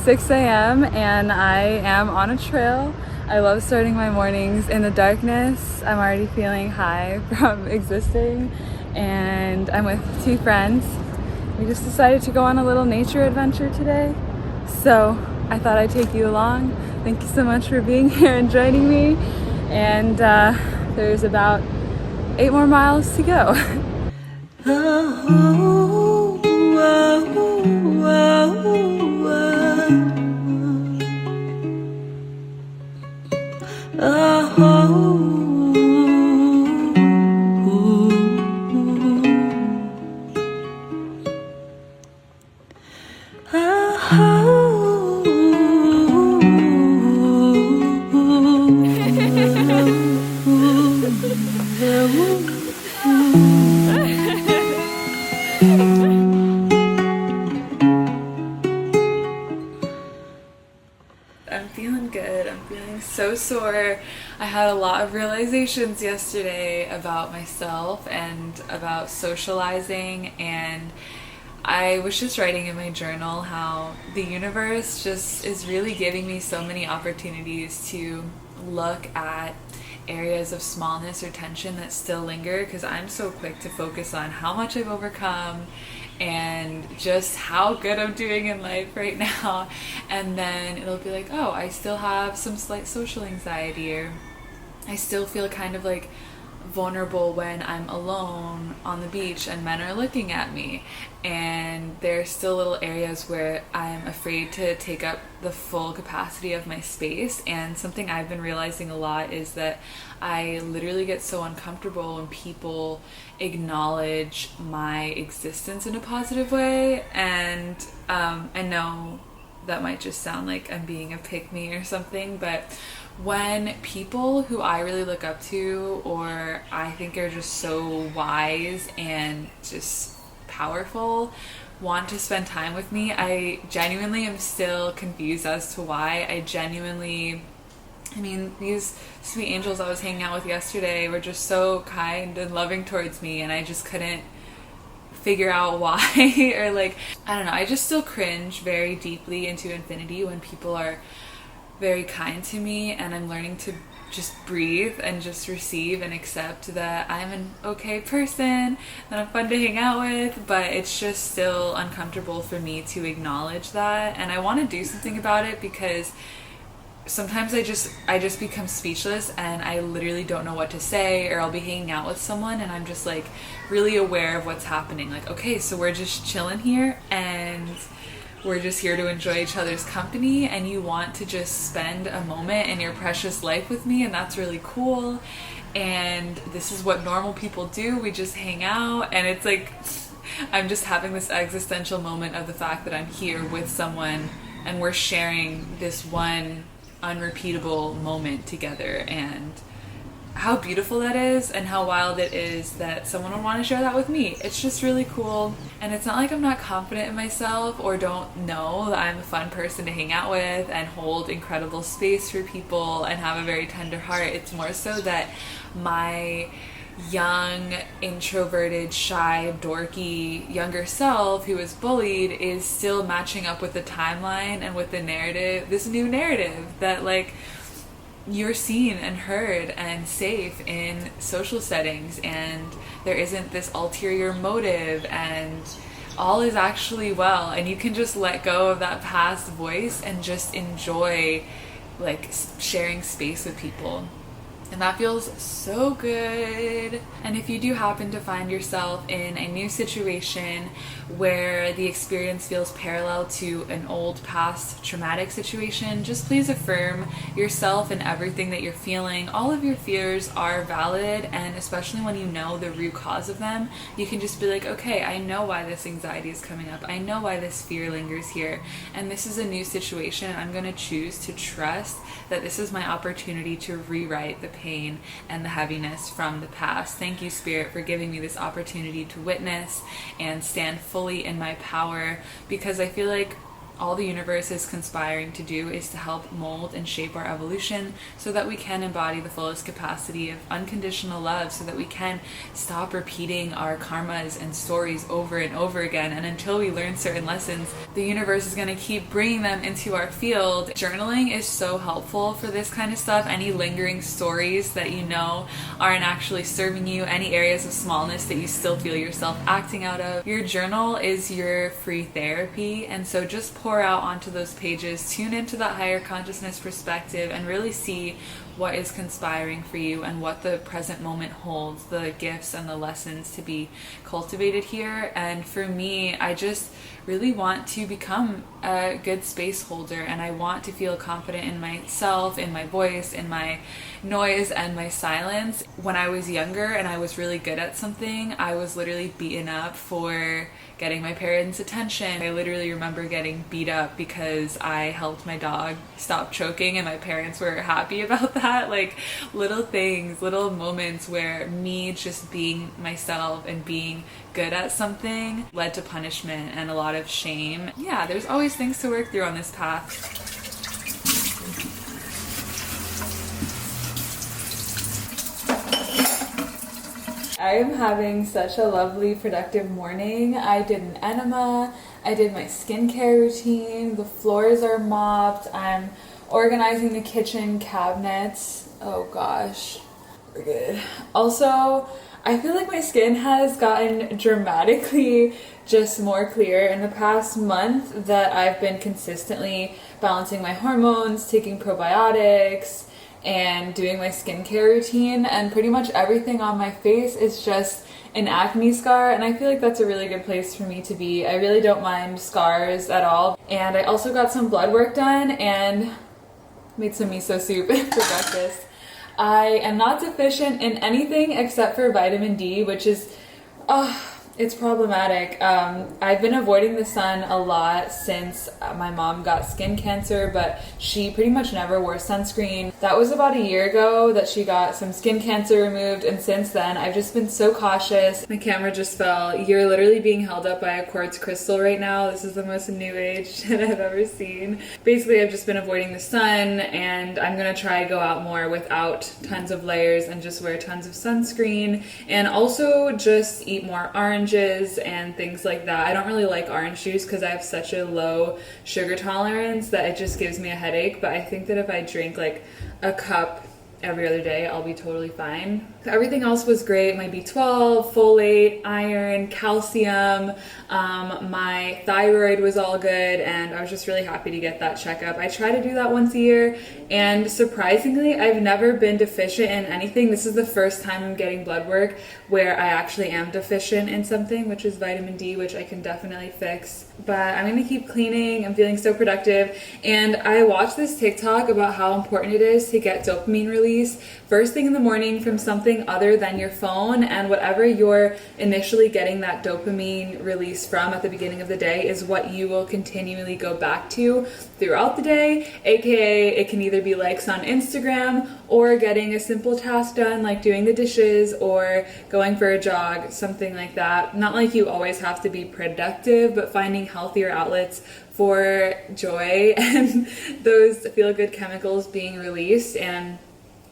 6 a.m. and I am on a trail. I love starting my mornings in the darkness. I'm already feeling high from existing, and I'm with two friends. We just decided to go on a little nature adventure today, so I thought I'd take you along. Thank you so much for being here and joining me, and there's about 8 more miles to go. I'm feeling good. I'm feeling so sore. I had a lot of realizations yesterday about myself and about socializing, and I was just writing in my journal how the universe just is really giving me so many opportunities to look at areas of smallness or tension that still linger, because I'm so quick to focus on how much I've overcome and just how good I'm doing in life right now, and then it'll be like, oh, I still have some slight social anxiety, or I still feel kind of like vulnerable when I'm alone on the beach and men are looking at me, and there's still little areas where I'm afraid to take up the full capacity of my space. And something I've been realizing a lot is that I literally get so uncomfortable when people acknowledge my existence in a positive way, and I know that might just sound like I'm being a pick-me or something, but when people who I really look up to, or I think are just so wise and just powerful, want to spend time with me, I genuinely am still confused as to why. These sweet angels I was hanging out with yesterday were just so kind and loving towards me, and I just couldn't figure out why. Or like, I don't know, I just still cringe very deeply into infinity when people are very kind to me, and I'm learning to just breathe and just receive and accept that I'm an okay person, that I'm fun to hang out with, but it's just still uncomfortable for me to acknowledge that. And I want to do something about it, because sometimes I just become speechless and I literally don't know what to say, or I'll be hanging out with someone and I'm just like really aware of what's happening, like, okay, so we're just chilling here and we're just here to enjoy each other's company, and you want to just spend a moment in your precious life with me, and that's really cool, and this is what normal people do, we just hang out. And it's like I'm just having this existential moment of the fact that I'm here with someone and we're sharing this one unrepeatable moment together, and how beautiful that is, and how wild it is that someone would want to share that with me. It's just really cool. And it's not like I'm not confident in myself or don't know that I'm a fun person to hang out with and hold incredible space for people and have a very tender heart. It's more so that my young, introverted, shy, dorky, younger self who was bullied is still matching up with the timeline and with the narrative, this new narrative that like you're seen and heard and safe in social settings, and there isn't this ulterior motive, and all is actually well, and you can just let go of that past voice and just enjoy like sharing space with people. And that feels so good. And if you do happen to find yourself in a new situation where the experience feels parallel to an old past traumatic situation, just please affirm yourself and everything that you're feeling. All of your fears are valid, and especially when you know the root cause of them, you can just be like, okay, I know why this anxiety is coming up. I know why this fear lingers here. And this is a new situation. I'm going to choose to trust that this is my opportunity to rewrite the pain and the heaviness from the past. Thank you, Spirit, for giving me this opportunity to witness and stand fully in my power, because I feel like all the universe is conspiring to do is to help mold and shape our evolution so that we can embody the fullest capacity of unconditional love, so that we can stop repeating our karmas and stories over and over again. And until we learn certain lessons, the universe is going to keep bringing them into our field. Journaling is so helpful for this kind of stuff. Any lingering stories that you know aren't actually serving you, any areas of smallness that you still feel yourself acting out of. Your journal is your free therapy, and so just pour out onto those pages, tune into that higher consciousness perspective, and really see what is conspiring for you and what the present moment holds, the gifts and the lessons to be cultivated here. And for me, I just really want to become a good space holder, and I want to feel confident in myself, in my voice, in my noise and my silence. When I was younger and I was really good at something, I was literally beaten up for getting my parents' attention. I literally remember getting beat up because I helped my dog stop choking and my parents were happy about that. Like little things, little moments where me just being myself and being good at something led to punishment and a lot of shame. Yeah, there's always things to work through on this path. I am having such a lovely, productive morning. I did an enema, I did my skincare routine, the floors are mopped, I'm organizing the kitchen cabinets. Oh gosh, we're good. Also, I feel like my skin has gotten dramatically just more clear in the past month that I've been consistently balancing my hormones, taking probiotics, and doing my skincare routine, and pretty much everything on my face is just an acne scar, and I feel like that's a really good place for me to be. I really don't mind scars at all. And I also got some blood work done and made some miso soup for breakfast. I am not deficient in anything except for vitamin D, which is it's problematic. I've been avoiding the sun a lot since my mom got skin cancer, but she pretty much never wore sunscreen. That was about a year ago that she got some skin cancer removed, and since then I've just been so cautious. My camera just fell. You're literally being held up by a quartz crystal right now. This is the most new age shit I've ever seen. Basically, I've just been avoiding the sun, and I'm gonna try to go out more without tons of layers and just wear tons of sunscreen, and also just eat more oranges and things like that. I don't really like orange juice because I have such a low sugar tolerance that it just gives me a headache, but I think that if I drink like a cup every other day, I'll be totally fine. Everything else was great. My B12, folate, iron, calcium, my thyroid was all good, and I was just really happy to get that checkup. I try to do that once a year, and surprisingly, I've never been deficient in anything. This is the first time I'm getting blood work where I actually am deficient in something, which is vitamin D, which I can definitely fix. But I'm gonna keep cleaning. I'm feeling so productive. And I watched this TikTok about how important it is to get dopamine release first thing in the morning from something other than your phone, and whatever you're initially getting that dopamine release from at the beginning of the day is what you will continually go back to throughout the day, aka it can either be likes on Instagram or getting a simple task done like doing the dishes or going for a jog, something like that. Not like you always have to be productive, but finding healthier outlets for joy and those feel-good chemicals being released, and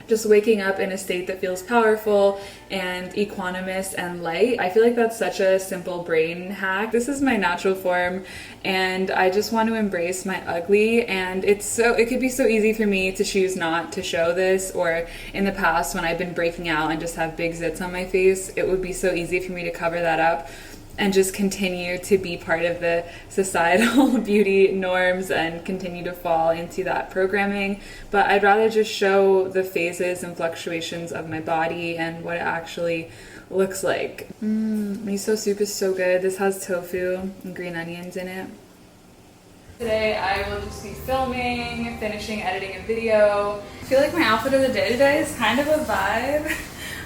just waking up in a state that feels powerful and equanimous and light. I feel like that's such a simple brain hack. This is my natural form, and I just want to embrace my ugly, and it could be so easy for me to choose not to show this, or in the past when I've been breaking out and just have big zits on my face, it would be so easy for me to cover that up and just continue to be part of the societal beauty norms and continue to fall into that programming. But I'd rather just show the phases and fluctuations of my body and what it actually looks like. Miso soup is so good. This has tofu and green onions in it. Today I will just be filming, finishing editing a video. I feel like my outfit of the day today is kind of a vibe.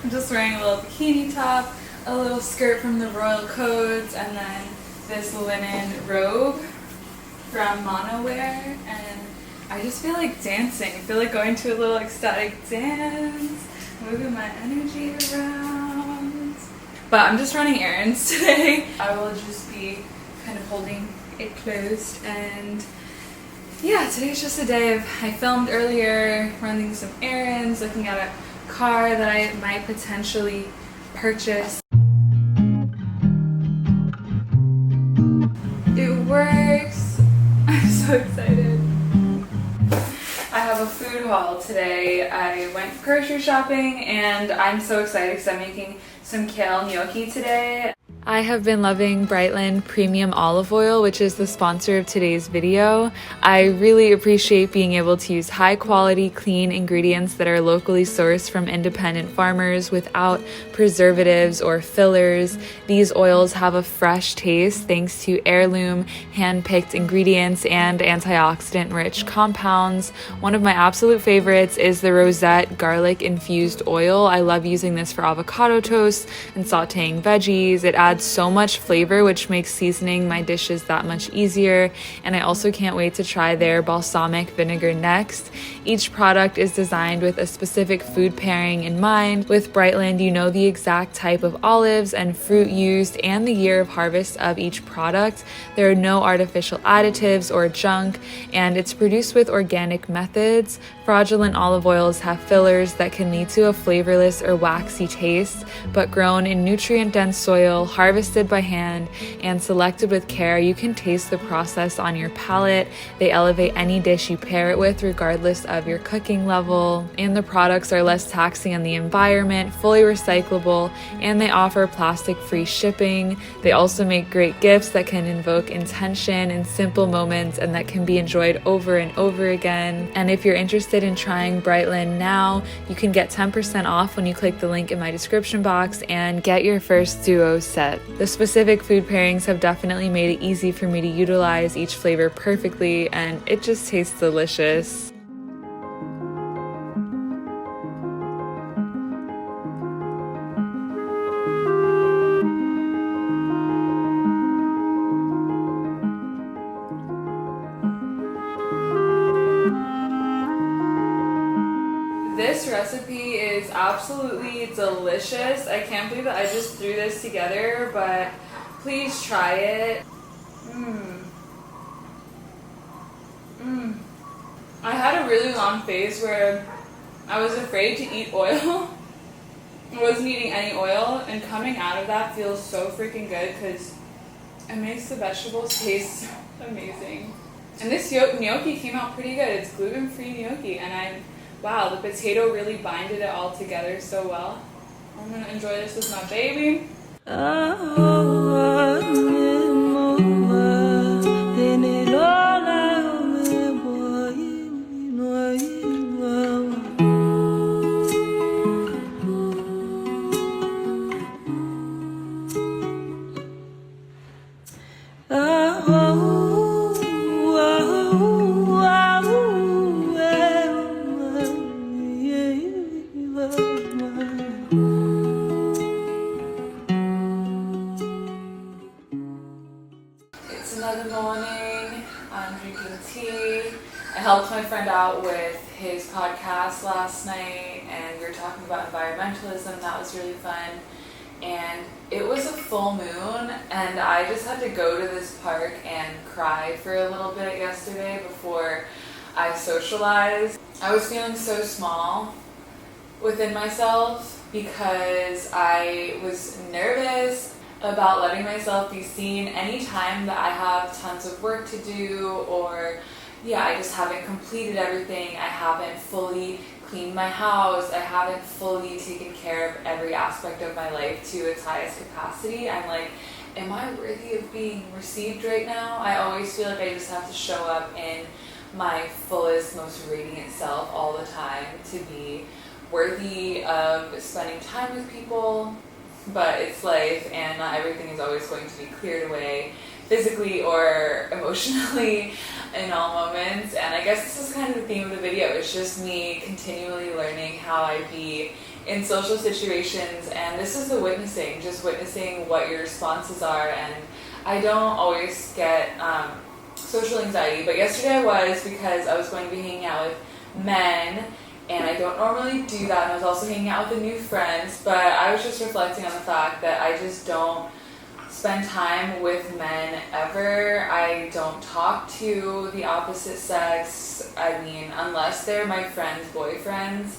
I'm just wearing a little bikini top, a little skirt from the Royal Codes, and then this linen robe from Monowear, and I just feel like dancing. I feel like going to a little ecstatic dance, moving my energy around. But I'm just running errands today. I will just be kind of holding it closed, and yeah, today's just a day of, I filmed earlier, running some errands, looking at a car that I might potentially purchase. It works! I'm so excited. I have a food haul today. I went grocery shopping and I'm so excited because I'm making some kale gnocchi today. I have been loving Brightland Premium Olive Oil, which is the sponsor of today's video. I really appreciate being able to use high quality, clean ingredients that are locally sourced from independent farmers without preservatives or fillers. These oils have a fresh taste thanks to heirloom, hand-picked ingredients and antioxidant-rich compounds. One of my absolute favorites is the Rosette Garlic Infused Oil. I love using this for avocado toast and sauteing veggies. It adds so much flavor, which makes seasoning my dishes that much easier. And I also can't wait to try their balsamic vinegar next. Each product is designed with a specific food pairing in mind. With Brightland, you know the exact type of olives and fruit used and the year of harvest of each product. There are no artificial additives or junk, and it's produced with organic methods. Fraudulent olive oils have fillers that can lead to a flavorless or waxy taste, but grown in nutrient-dense soil, harvested by hand, and selected with care, you can taste the process on your palate. They elevate any dish you pair it with, regardless of your cooking level. And the products are less taxing on the environment, fully recyclable, and they offer plastic-free shipping. They also make great gifts that can invoke intention in simple moments and that can be enjoyed over and over again. And if you're interested in trying Brightland now, you can get 10% off when you click the link in my description box and get your first duo set. The specific food pairings have definitely made it easy for me to utilize each flavor perfectly, and it just tastes delicious. This recipe is absolutely delicious. I can't believe that I just threw this together, but please try it. I had a really long phase where I was afraid to eat oil. I wasn't eating any oil, and coming out of that feels so freaking good because it makes the vegetables taste amazing. And this gnocchi came out pretty good. It's gluten-free gnocchi, and wow, the potato really binded it all together so well. I'm gonna enjoy this with my baby. It's another morning. I'm drinking tea. I helped my friend out with his podcast last night, and we were talking about environmentalism. That was really fun. And it was a full moon, and I just had to go to this park and cry for a little bit yesterday before I socialized. I was feeling so small within myself because I was nervous about letting myself be seen anytime that I have tons of work to do, or I just haven't completed everything. I haven't fully cleaned my house. I haven't fully taken care of every aspect of my life to its highest capacity. I'm like, am I worthy of being received right now? I always feel like I just have to show up in my fullest, most radiant self all the time to be worthy of spending time with people. But it's life, and not everything is always going to be cleared away physically or emotionally in all moments. And I guess this is kind of the theme of the video. It's just me continually learning how I be in social situations, and this is the witnessing, just witnessing what your responses are. And I don't always get social anxiety, but yesterday I was, because I was going to be hanging out with men, and I don't normally do that, and I was also hanging out with a new friends, but I was just reflecting on the fact that I just don't spend time with men ever. I don't talk to the opposite sex. I mean, unless they're my friends' boyfriends,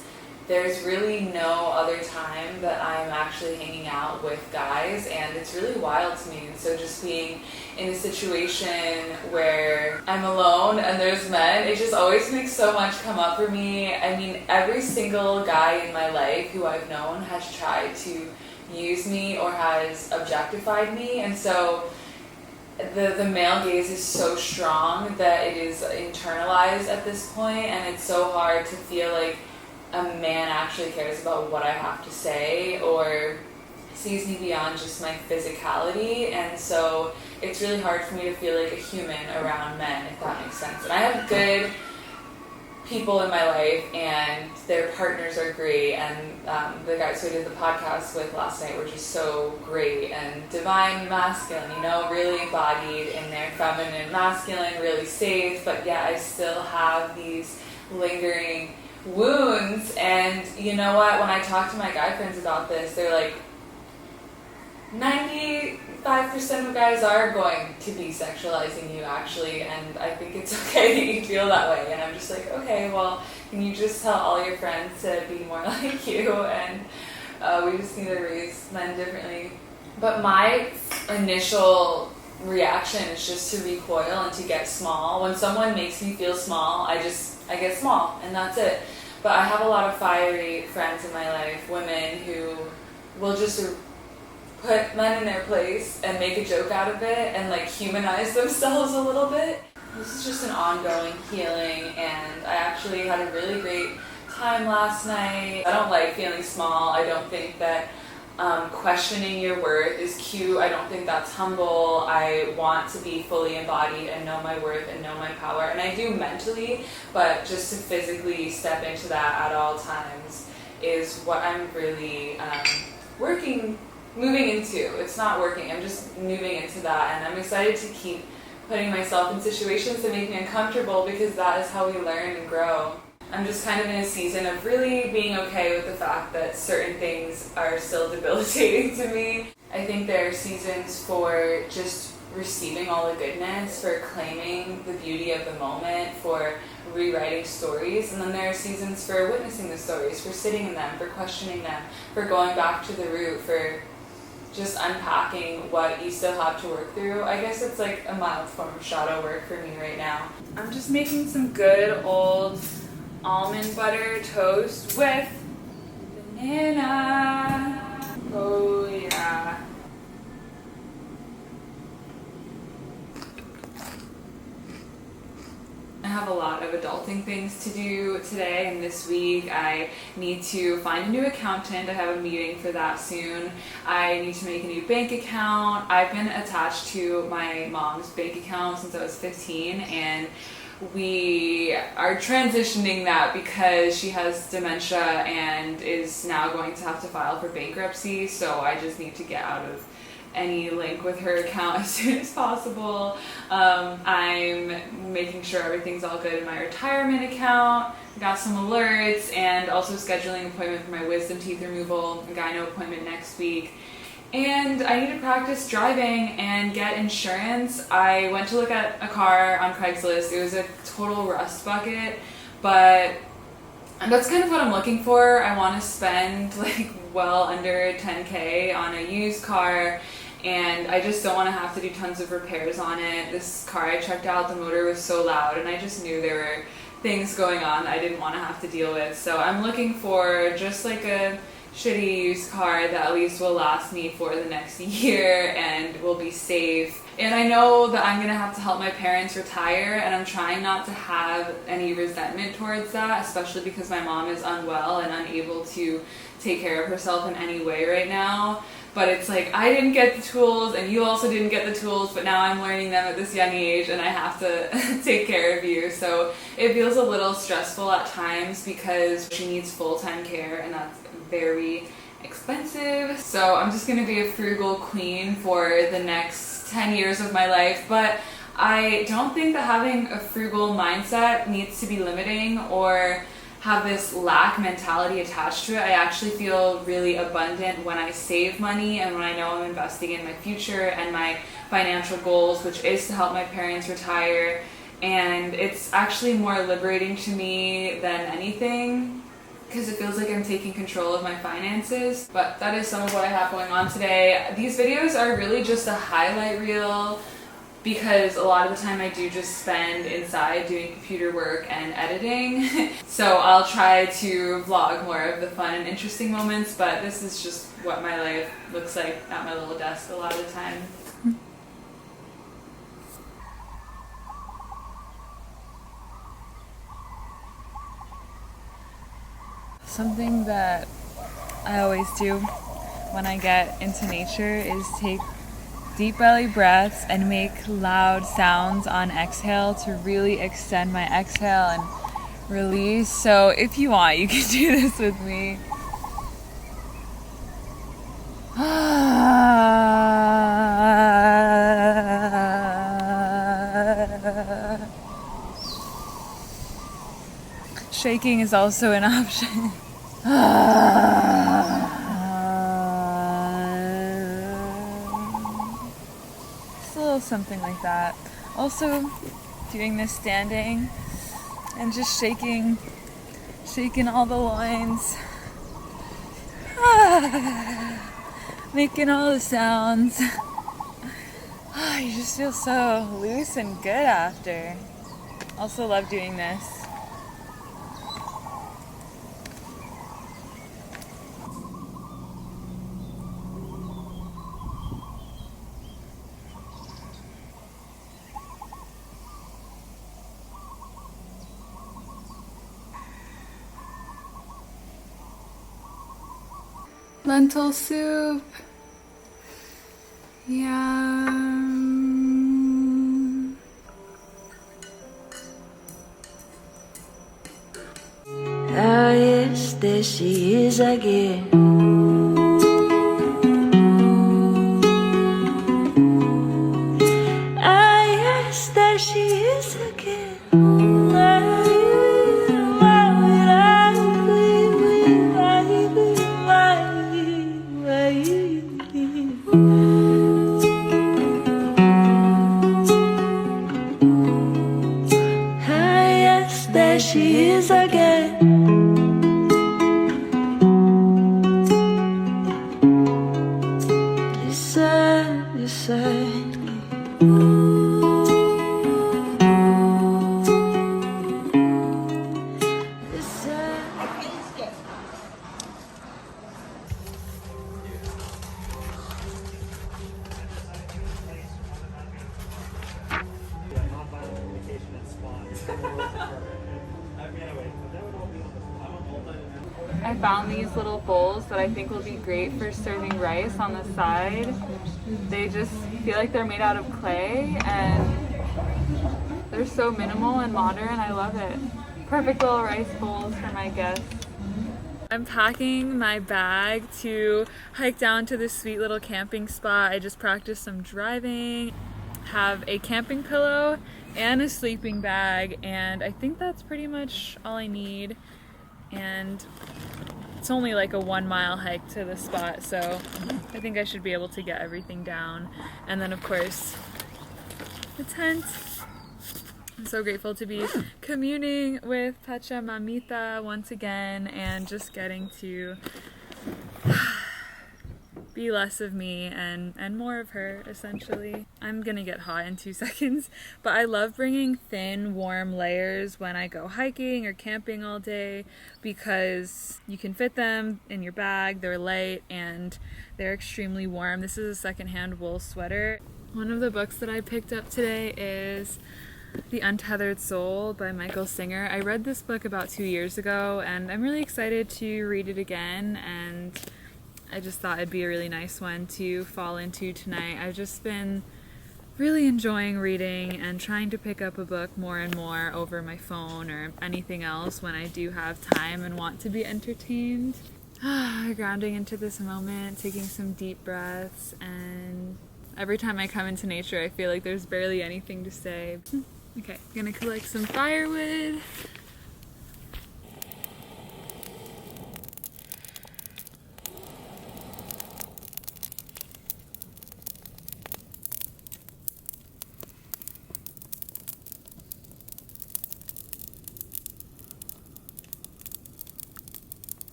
there's really no other time that I'm actually hanging out with guys, and it's really wild to me. So just being in a situation where I'm alone and there's men, it just always makes so much come up for me. I mean, every single guy in my life who I've known has tried to use me or has objectified me, and so the male gaze is so strong that it is internalized at this point, and it's so hard to feel like a man actually cares about what I have to say or sees me beyond just my physicality. And so it's really hard for me to feel like a human around men, if that makes sense. And I have good people in my life and their partners are great, and the guys who I did the podcast with last night were just so great and divine masculine, you know, really embodied in their feminine masculine, really safe, but yet I still have these lingering wounds. And you know what, when I talk to my guy friends about this, they're like, 95% of guys are going to be sexualizing you actually, and I think it's okay that you feel that way. And I'm just like, okay, well, can you just tell all your friends to be more like you, and we just need to raise men differently. But my initial reaction is just to recoil and to get small. When someone makes me feel small, I get small, and that's it. But I have a lot of fiery friends in my life, women who will just put men in their place and make a joke out of it and like humanize themselves a little bit. This is just an ongoing healing, and I actually had a really great time last night. I don't like feeling small. I don't think that questioning your worth is cute. I don't think that's humble. I want to be fully embodied and know my worth and know my power, and I do mentally, but just to physically step into that at all times is what I'm really moving into. It's not working, I'm just moving into that, and I'm excited to keep putting myself in situations that make me uncomfortable, because that is how we learn and grow. I'm just kind of in a season of really being okay with the fact that certain things are still debilitating to me. I think there are seasons for just receiving all the goodness, for claiming the beauty of the moment, for rewriting stories, and then there are seasons for witnessing the stories, for sitting in them, for questioning them, for going back to the root, for just unpacking what you still have to work through. I guess it's like a mild form of shadow work for me right now. I'm just making some good old almond butter toast with banana. Oh yeah. I have a lot of adulting things to do today and this week. I need to find a new accountant. I have a meeting for that soon. I need to make a new bank account. I've been attached to my mom's bank account since I was 15, and we are transitioning that because she has dementia and is now going to have to file for bankruptcy, so I just need to get out of any link with her account as soon as possible. I'm making sure everything's all good in my retirement account. I got some alerts, and also scheduling an appointment for my wisdom teeth removal, a gyno appointment next week. And I need to practice driving and get insurance. I went to look at a car on Craigslist. It was a total rust bucket, but that's kind of what I'm looking for. I want to spend like well under $10K on a used car, and I just don't want to have to do tons of repairs on it. This car I checked out, the motor was so loud, and I just knew there were things going on that I didn't want to have to deal with. So I'm looking for just like a shitty used car that at least will last me for the next year and will be safe. And I know that I'm going to have to help my parents retire, and I'm trying not to have any resentment towards that, especially because my mom is unwell and unable to take care of herself in any way right now. But it's like, I didn't get the tools, and you also didn't get the tools, but now I'm learning them at this young age, and I have to take care of you. So it feels a little stressful at times because she needs full-time care, and that's very expensive. So I'm just going to be a frugal queen for the next 10 years of my life. But I don't think that having a frugal mindset needs to be limiting, or have this lack mentality attached to it. I actually feel really abundant when I save money and when I know I'm investing in my future and my financial goals, which is to help my parents retire. And it's actually more liberating to me than anything, because it feels like I'm taking control of my finances. But that is some of what I have going on today. These videos are really just a highlight reel, because a lot of the time I do just spend inside doing computer work and editing. So I'll try to vlog more of the fun and interesting moments, but this is just what my life looks like at my little desk a lot of the time. Something that I always do when I get into nature is take deep belly breaths and make loud sounds on exhale to really extend my exhale and release. So if you want, you can do this with me. Shaking is also an option. Just a little something like that. Also doing this standing and just shaking all the loins. Making all the sounds. You just feel so loose and good after. Also love doing this. Lentil soup. Yum. Ah, yes, there she is again. Ah, yes, there she is again. There she is again. Listen, listen. I found these little bowls that I think will be great for serving rice on the side. They just feel like they're made out of clay and they're so minimal and modern. I love it. Perfect little rice bowls for my guests. I'm packing my bag to hike down to this sweet little camping spot. I just practiced some driving. Have a camping pillow and a sleeping bag, and I think that's pretty much all I need. And it's only like a 1 mile hike to the spot, so I think I should be able to get everything down. And then of course the tent. I'm so grateful to be communing with Pachamamita once again and just getting to be less of me and more of her, essentially. I'm gonna get hot in 2 seconds, but I love bringing thin, warm layers when I go hiking or camping all day because you can fit them in your bag, they're light, and they're extremely warm. This is a secondhand wool sweater. One of the books that I picked up today is The Untethered Soul by Michael Singer. I read this book about 2 years ago, and I'm really excited to read it again, and I just thought it'd be a really nice one to fall into tonight. I've just been really enjoying reading and trying to pick up a book more and more over my phone or anything else when I do have time and want to be entertained. Grounding into this moment, taking some deep breaths, and every time I come into nature I feel like there's barely anything to say. Okay, I'm gonna collect some firewood.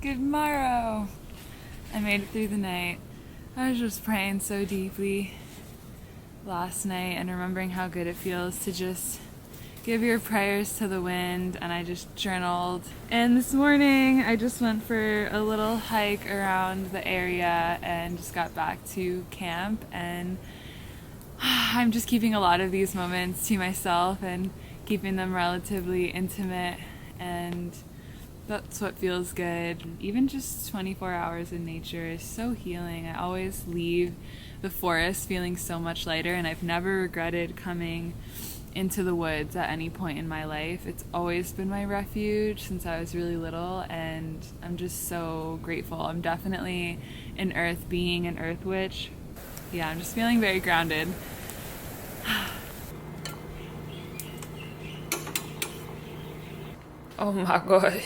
Good morrow. I made it through the night. I was just praying so deeply last night and remembering how good it feels to just give your prayers to the wind, and I just journaled. And this morning I just went for a little hike around the area and just got back to camp, and I'm just keeping a lot of these moments to myself and keeping them relatively intimate, and that's what feels good. Even just 24 hours in nature is so healing. I always leave the forest feeling so much lighter, and I've never regretted coming into the woods at any point in my life. It's always been my refuge since I was really little, and I'm just so grateful. I'm definitely an earth being, an earth witch. Yeah, I'm just feeling very grounded. Oh my god.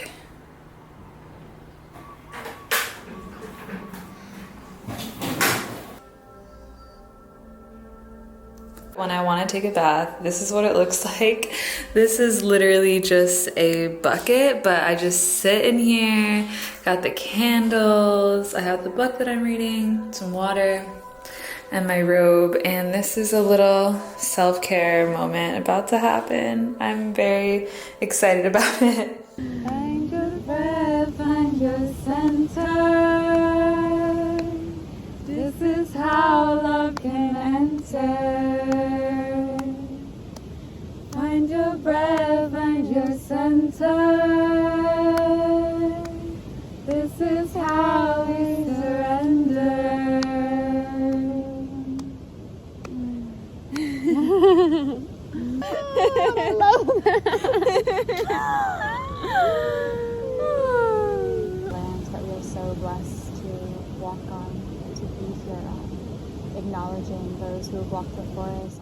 When I want to take a bath, this is what it looks like. This is literally just a bucket, but I just sit in here, got the candles, I have the book that I'm reading, some water, and my robe, and this is a little self-care moment about to happen. I'm very excited about it. Find your breath, find your center. This is how love can enter. Find your breath, find your center. This is how we surrender. I love that. Lands that we are so blessed to walk on, to be here on, acknowledging those who have walked before us.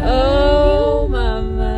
Oh, mama.